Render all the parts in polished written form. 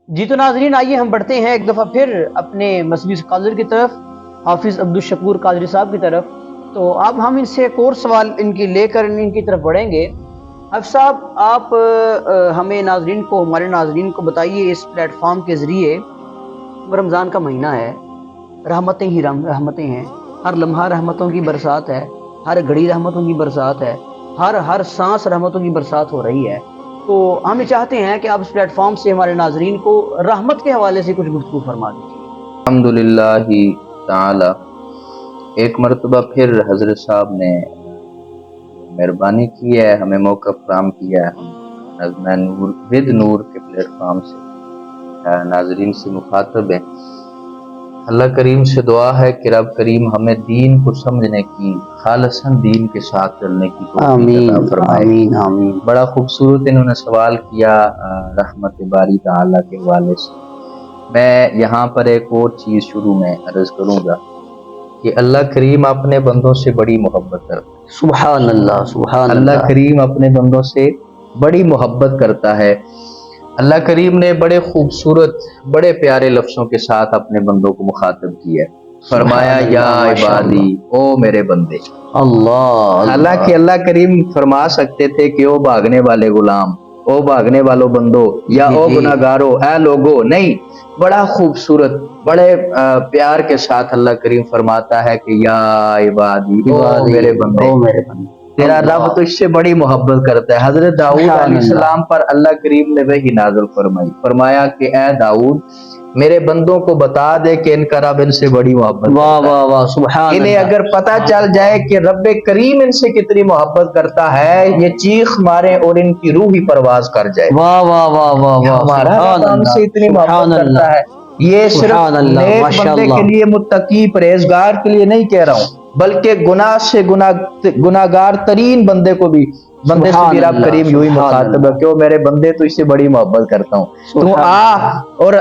جی تو ناظرین، آئیے ہم بڑھتے ہیں ایک دفعہ پھر اپنے مذہبی اسکالر کی طرف، حافظ عبدالشکور قادری صاحب کی طرف۔ تو اب ہم ان سے ایک اور سوال ان کی لے کر ان کی طرف بڑھیں گے۔ حافظ صاحب، آپ ہمیں ناظرین کو، ہمارے ناظرین کو بتائیے، اس پلیٹ فارم کے ذریعے رمضان کا مہینہ ہے، رحمتیں ہی رحمتیں ہیں، ہر لمحہ رحمتوں کی برسات ہے، ہر گھڑی رحمتوں کی برسات ہے، ہر سانس رحمتوں کی برسات ہو رہی ہے۔ تو ہم یہ چاہتے ہیں کہ آپ اس پلیٹ فارم سے ہمارے ناظرین کو رحمت کے حوالے سے کچھ گفتگو فرما دیجیے۔ الحمدللہ تعالی ایک مرتبہ پھر حضرت صاحب نے مہربانی کی ہے، ہمیں موقع فراہم کیا ہے، ہم نظم نور ود نور کے پلیٹ فارم سے ناظرین سے مخاطب ہیں۔ اللہ کریم سے دعا ہے کہ رب کریم ہمیں دین کو سمجھنے کی، خالصاً دین کے ساتھ چلنے کی توفیق عطا فرمائے۔ آمین آمین۔ بڑا خوبصورت انہوں نے سوال کیا رحمت باری تعالیٰ کے حوالے سے۔ میں یہاں پر ایک اور چیز شروع میں عرض کروں گا کہ اللہ کریم اپنے بندوں سے بڑی محبت کرتا ہے۔ سبحان اللہ، سبحان اللہ کریم اپنے بندوں سے بڑی محبت کرتا ہے۔ اللہ کریم نے بڑے خوبصورت، بڑے پیارے لفظوں کے ساتھ اپنے بندوں کو مخاطب کیا ہے۔ فرمایا یا عبادی، او میرے بندے۔ اللہ، حالانکہ اللہ کریم فرما سکتے تھے کہ او بھاگنے والے غلام، او بھاگنے والوں بندو، یا او گناہگارو، اے لوگو، نہیں، بڑا خوبصورت، بڑے پیار کے ساتھ اللہ کریم فرماتا ہے کہ یا عبادی، او میرے بندے، تیرا رب تجھ سے بڑی محبت کرتا ہے۔ حضرت داؤد علیہ السلام پر اللہ کریم نے وحی نازل فرمائی، فرمایا کہ اے داؤد، میرے بندوں کو بتا دے کہ ان کا رب ان سے بڑی محبت کرتا ہے۔ سبحان اللہ۔ انہیں اگر پتہ چل جائے کہ رب کریم ان سے کتنی محبت کرتا ہے، یہ چیخ مارے اور ان کی روح ہی پرواز کر جائے۔ واہ واہ واہ واہ واہ، ہمارا رب ہم سے اتنی محبت کرتا ہے۔ یہ صرف نیک بندے کے لیے، متقی پرہیزگار کے لیے نہیں کہہ رہا ہوں، بلکہ گناہ سے گناہگار ترین بندے کو بھی، بندے سے بھی رب کریم یوں ہی مخاطب ہے کہ وہ میرے بندے تو اس سے بڑی محبت کرتا ہوں، تو آ اور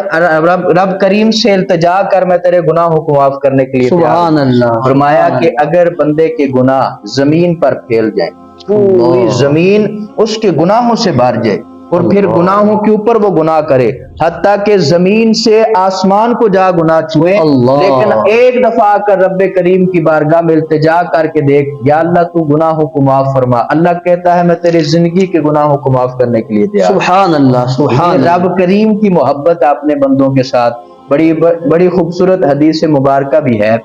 رب کریم سے التجا کر، میں تیرے گناہوں کو معاف کرنے کے لیے سبحان اللہ۔ فرمایا کہ اگر بندے کے گناہ زمین پر پھیل جائیں، پوری زمین اس کے گناہوں سے بھر جائے، اور پھر گناہوں کے اوپر وہ گناہ کرے، حتیٰ کہ زمین سے آسمان کو جا گناہ چھوئے، لیکن ایک دفعہ آ کر رب کریم کی بارگاہ میں التجا کر کے دیکھ، یا اللہ تو گناہوں کو معاف فرما، اللہ کہتا ہے میں تیری زندگی کے گناہوں کو معاف کرنے کے لیے تیار۔ سبحان اللہ، سبحان اللہ۔ رب کریم کی محبت اپنے بندوں کے ساتھ بڑی خوبصورت حدیث مبارکہ بھی ہے۔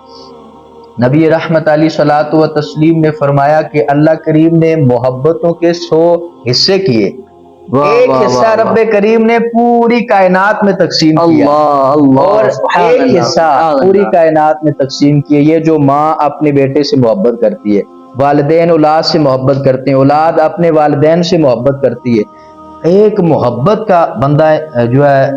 نبی رحمت علیہ صلاۃ و تسلیم نے فرمایا کہ اللہ کریم نے محبتوں کے 100 حصے کیے، ایک حصہ رب کریم نے پوری کائنات میں تقسیم کیا، اور ایک حصہ پوری کائنات میں تقسیم کیا۔ یہ جو ماں اپنے بیٹے سے محبت کرتی ہے، والدین اولاد سے محبت کرتے ہیں، اولاد اپنے والدین سے محبت کرتی ہے، ایک محبت کا بندہ جو ہے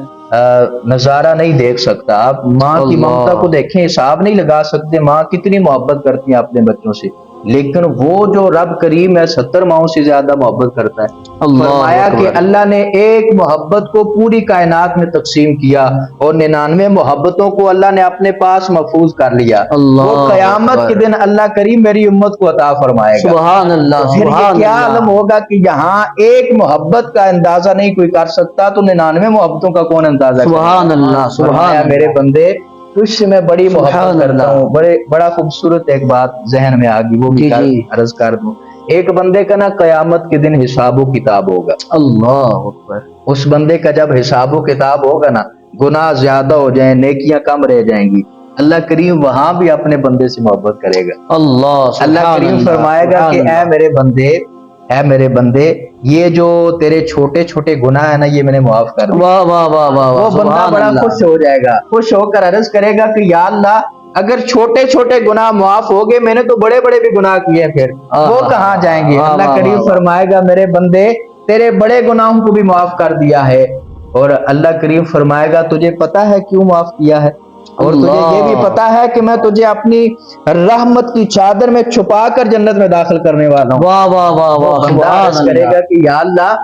نظارہ نہیں دیکھ سکتا۔ آپ ماں کی ممتا کو دیکھیں، حساب نہیں لگا سکتے ماں کتنی محبت کرتی ہیں اپنے بچوں سے، لیکن وہ جو رب کریم ہے 70 ماؤں سے زیادہ محبت کرتا ہے۔ فرمایا کہ اللہ نے ایک محبت کو پوری کائنات میں تقسیم کیا، اور 99 محبتوں کو اللہ نے اپنے پاس محفوظ کر لیا، وہ قیامت کے دن اللہ کریم میری امت کو عطا فرمائے گا۔ سبحان اللہ، پھر یہ کیا عالم ہوگا کہ یہاں ایک محبت کا اندازہ نہیں کوئی کر سکتا، تو 99 محبتوں کا کون اندازہ کرے؟ سبحان اللہ، سبحان اللہ۔ میرے بندے تجھ سے میں بڑی محبت کرتا ہوں۔ بڑا خوبصورت ایک بات ذہن میں آ گئی، وہ بھی عرض کر دوں۔ ایک بندے کا نا قیامت کے دن حساب و کتاب ہوگا، اللہ اکبر۔ اس بندے کا جب حساب و کتاب ہوگا نا، گناہ زیادہ ہو جائیں، نیکیاں کم رہ جائیں گی، اللہ کریم وہاں بھی اپنے بندے سے محبت کرے گا۔ اللہ کریم فرمائے گا کہ اے میرے بندے، یہ جو تیرے چھوٹے چھوٹے گناہ ہیں نا، یہ میں نے معاف کر دیا۔ وہ بندہ بڑا خوش ہو جائے گا، خوش ہو کر عرض کرے گا کہ یا اللہ، اگر چھوٹے چھوٹے گناہ معاف ہو گئے، میں نے تو بڑے بڑے بھی گناہ کیے، پھر وہ کہاں جائیں گے؟ اللہ کریم فرمائے گا میرے بندے، تیرے بڑے گناہوں کو بھی معاف کر دیا ہے، اور اللہ کریم فرمائے گا تجھے پتا ہے کیوں معاف کیا ہے، اور تجھے یہ بھی پتا ہے کہ میں تجھے اپنی رحمت کی چادر میں چھپا کر جنت میں داخل کرنے والا ہوں۔ واہ واہ واہ واہ، بندہ عرض کرے گا کہ یا اللہ،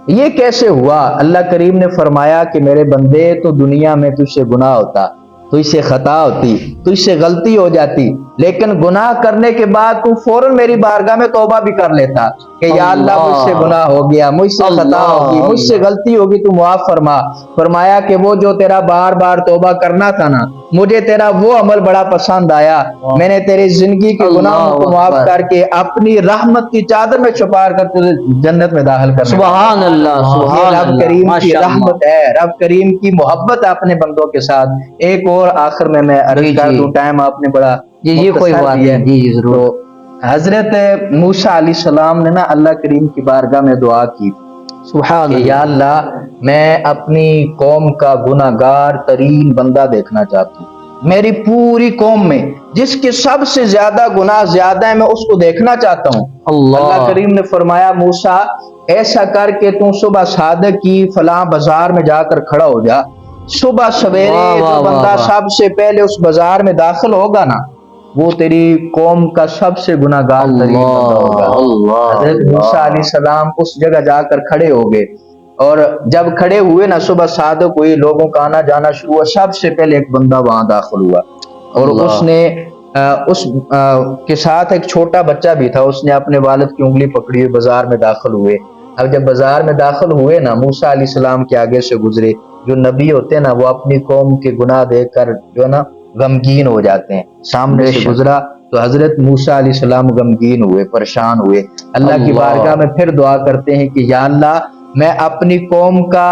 یہ کیسے ہوا؟ اللہ کریم نے فرمایا کہ میرے بندے، تو دنیا میں تجھ سے گناہ ہوتا، تجھ سے خطا ہوتی، تجھ سے غلطی ہو جاتی، لیکن گناہ کرنے کے بعد تو فوراً میری بارگاہ میں توبہ بھی کر لیتا کہ یا اللہ مجھ سے گناہ ہو گیا، مجھ سے خطا ہوگی، مجھ سے غلطی ہوگی، تو معاف فرما۔ فرمایا کہ وہ جو تیرا بار بار توبہ کرنا تھا نا، مجھے تیرا وہ عمل بڑا پسند آیا، میں نے تیری زندگی کے گناہوں کو معاف کر کے اپنی رحمت کی چادر میں چھپا کر تجھے جنت میں داخل کرنا۔ سبحان اللہ، سبحان رب اللہ، کریم کی ماشاء اللہ۔ رحمت ہے، رب کریم کی محبت اپنے بندوں کے ساتھ۔ ایک اور آخر میں عرض کر دوں، ٹائم آپ نے بڑا جی کوئی بات نہیں، جی ضرور۔ تو حضرت موسیٰ علیہ السلام نے نا اللہ کریم کی بارگاہ میں دعا کی سبحان کہ اللہ، یا اللہ میں اپنی قوم کا گناہگار ترین بندہ دیکھنا چاہتا ہوں، میری پوری قوم میں جس کے سب سے زیادہ گناہ زیادہ ہے میں اس کو دیکھنا چاہتا ہوں۔ اللہ کریم نے فرمایا موسیٰ ایسا کر کے تم صبح صادق کی فلاں بازار میں جا کر کھڑا ہو جا، صبح سویرے جو بندہ سب سے پہلے اس بازار میں داخل ہوگا نا وہ تیری قوم کا سب سے گناہگار ترین بندہ ہوگا۔ حضرت موسیٰ علیہ السلام اس جگہ جا کر کھڑے ہو گئے، اور جب کھڑے ہوئے نا صبح صادق ہوئی، لوگوں کا آنا جانا شروع ہوا، سب سے پہلے ایک بندہ وہاں داخل ہوا، اور اس نے اس کے ساتھ ایک چھوٹا بچہ بھی تھا، اس نے اپنے والد کی انگلی پکڑی ہوئی بازار میں داخل ہوئے۔ اب جب بازار میں داخل ہوئے نا، موسیٰ علیہ السلام کے آگے سے گزرے۔ جو نبی ہوتے ہیں نا وہ اپنی قوم کے گناہ دیکھ کر جو ہے نا غمگین ہو جاتے ہیں، سامنے سے گزرا تو حضرت موسیٰ علیہ السلام غمگین ہوئے، پریشان ہوئے، اللہ کی بارگاہ میں پھر دعا کرتے ہیں کہ یا اللہ میں اپنی قوم کا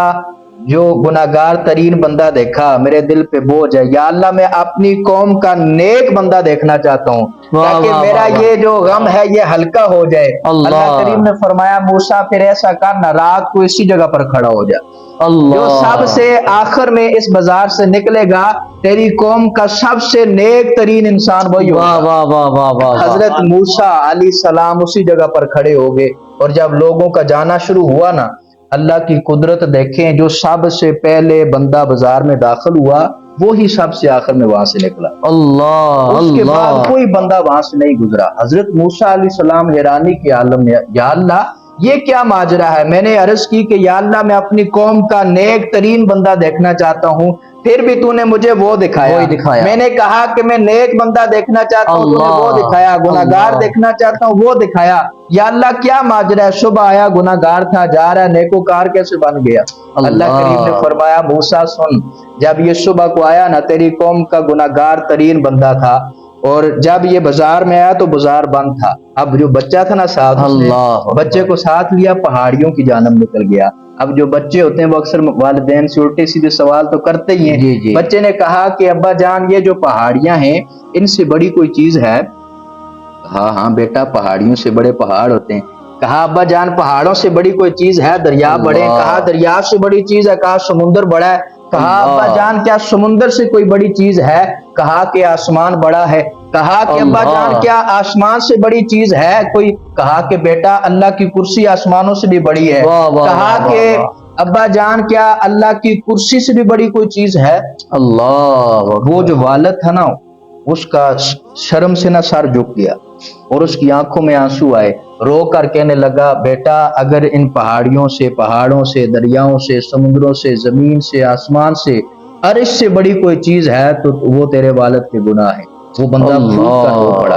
جو گناہگار ترین بندہ دیکھا میرے دل پہ بوجھ ہے، یا اللہ میں اپنی قوم کا نیک بندہ دیکھنا چاہتا ہوں تاکہ میرا یہ جو غم ہے یہ ہلکا ہو جائے۔ اللہ کریم نے فرمایا موسیٰ پھر ایسا کرنا، رات کو اسی جگہ پر کھڑا ہو جا، جو سب سے آخر میں اس بازار سے نکلے گا تیری قوم کا سب سے نیک ترین انسان وہی ہوگا۔ حضرت موسیٰ علیہ السلام اسی جگہ پر کھڑے ہو گئے، اور جب لوگوں کا جانا شروع ہوا نا، اللہ کی قدرت دیکھیں، جو سب سے پہلے بندہ بازار میں داخل ہوا وہی سب سے آخر میں وہاں سے نکلا، اس کے بعد کوئی بندہ وہاں سے نہیں گزرا۔ حضرت موسیٰ علیہ السلام حیرانی کے عالم میں، یا اللہ یہ کیا ماجرا ہے؟ میں نے عرض کی کہ یا اللہ میں اپنی قوم کا نیک ترین بندہ دیکھنا چاہتا ہوں، پھر بھی تو نے مجھے وہ دکھایا۔ میں نے کہا کہ میں نیک بندہ دیکھنا چاہتا ہوں، تو نے وہ دکھایا، گناہگار دیکھنا چاہتا ہوں، وہ دکھایا۔ یا اللہ کیا ماجرا ہے؟ صبح آیا گناہگار تھا، جا رہا ہے نیکوکار کیسے بن گیا؟ اللہ کریم نے فرمایا موسیٰ سن، جب یہ صبح کو آیا نا تیری قوم کا گناہگار ترین بندہ تھا، اور جب یہ بازار میں آیا تو بازار بند تھا۔ اب جو بچہ تھا نا ساتھ، بچے کو ساتھ لیا، پہاڑیوں کی جانب نکل گیا۔ اب جو بچے ہوتے ہیں وہ اکثر والدین سے الٹے سیدھے سوال تو کرتے ہی ہیں۔ بچے نے کہا کہ ابا جان یہ جو پہاڑیاں ہیں ان سے بڑی کوئی چیز ہے؟ ہاں ہاں بیٹا پہاڑیوں سے بڑے پہاڑ ہوتے ہیں۔ کہا ابا جان پہاڑوں سے بڑی کوئی چیز ہے؟ دریا بڑے؟ کہا دریا سے بڑی چیز ہے؟ کہا سمندر بڑا ہے؟ کہا ابا جان کیا سمندر سے کوئی بڑی چیز ہے؟ کہا کہ آسمان بڑا ہے۔ کہا کہ ابا جان کیا آسمان سے بڑی چیز ہے کوئی؟ کہا کہ بیٹا اللہ کی کرسی آسمانوں سے بھی بڑی ہے۔ کہا کہ ابا جان کیا اللہ کی کرسی سے بھی بڑی کوئی چیز ہے؟ وہ جو والد تھا نا اس کا شرم سے نہ سر جھک گیا، اور اس کی آنکھوں میں آنسو آئے، رو کر کہنے لگا بیٹا اگر ان پہاڑیوں سے، پہاڑوں سے، دریاؤں سے، سمندروں سے، زمین سے، آسمان سے، عرش سے بڑی کوئی چیز ہے تو وہ تیرے والد کے گناہ ہے۔ وہ بندہ پھوٹ کر رو پڑا،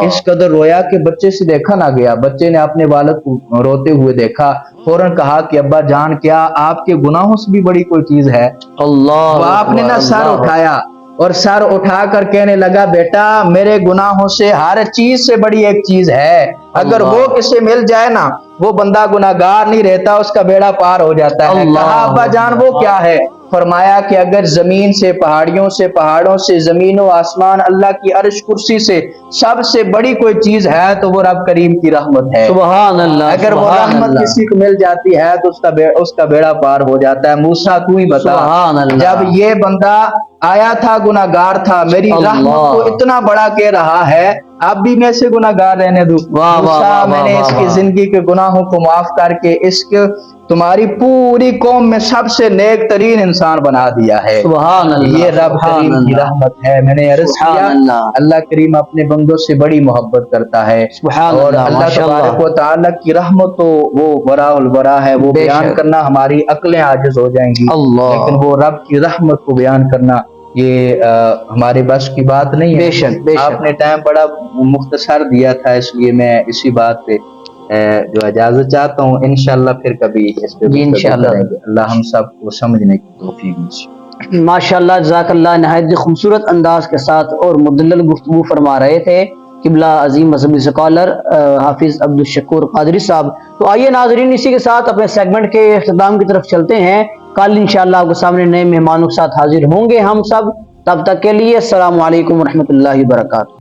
اس قدر رویا کہ بچے سے دیکھا نہ گیا۔ بچے نے اپنے والد کو روتے ہوئے دیکھا، فوراً کہا کہ ابا جان کیا آپ کے گناہوں سے بھی بڑی کوئی چیز ہے؟ باپ نے نہ سر اٹھایا، اور سر اٹھا کر کہنے لگا بیٹا میرے گناہوں سے ہر چیز سے بڑی ایک چیز ہے، اگر وہ کسے مل جائے نا وہ بندہ گناہگار نہیں رہتا، اس کا بیڑا پار ہو جاتا ہے۔ کہا ابا جان وہ کیا ہے؟ فرمایا کہ اگر زمین سے، پہاڑیوں سے، پہاڑوں سے، زمین و آسمان، اللہ کی عرش کرسی سے سب سے بڑی کوئی چیز ہے تو وہ رب کریم کی رحمت ہے۔ سبحان اللہ، اگر وہ رحمت کسی کو مل جاتی ہے تو اس کا بیڑا پار ہو جاتا ہے۔ موسیٰ تو ہی بتا، جب یہ بندہ آیا تھا گناہگار تھا، میری رحمت کو اتنا بڑا کہہ رہا ہے، اب بھی میں سے گناہگار رہنے دوں؟ موسیٰ میں نے اس کی زندگی کے گناہوں کو معاف کر کے اس کے تمہاری پوری قوم میں سب سے نیک ترین انسان بنا دیا ہے۔ سبحان اللہ، یہ رب کریم کی رحمت ہے۔ میں نے عرض کیا اللہ کریم اپنے بندوں سے بڑی محبت کرتا ہے، اور اللہ تبارک و تعالیٰ کی رحمت تو وہ وراء الورا ہے، وہ بیان کرنا ہماری عقلیں عاجز ہو جائیں گی، لیکن وہ رب کی رحمت کو بیان کرنا یہ ہمارے بس کی بات نہیں ہے. بے شک بے شک. آپ نے ٹائم بڑا مختصر دیا تھا، اس لیے میں اسی بات پہ جو اجازت چاہتا ہوں. انشاءاللہ پھر کبھی اس پہ جی انشاءاللہ. کریں گے. اللہ ہم سب کو سمجھنے کی توفیق دے. ماشاءاللہ جزاک اللہ، نہایت خوبصورت انداز کے ساتھ اور مدلل گفتگو فرما رہے تھے قبلہ عظیم مذہبی اسکالر حافظ عبدالشکور قادری صاحب. تو آئیے ناظرین، اسی کے ساتھ اپنے سیگمنٹ کے اختتام کی طرف چلتے ہیں. کل انشاءاللہ آپ کے سامنے نئے مہمانوں کے ساتھ حاضر ہوں گے ہم سب. تب تک کے لیے السلام علیکم ورحمۃ اللہ وبرکاتہ.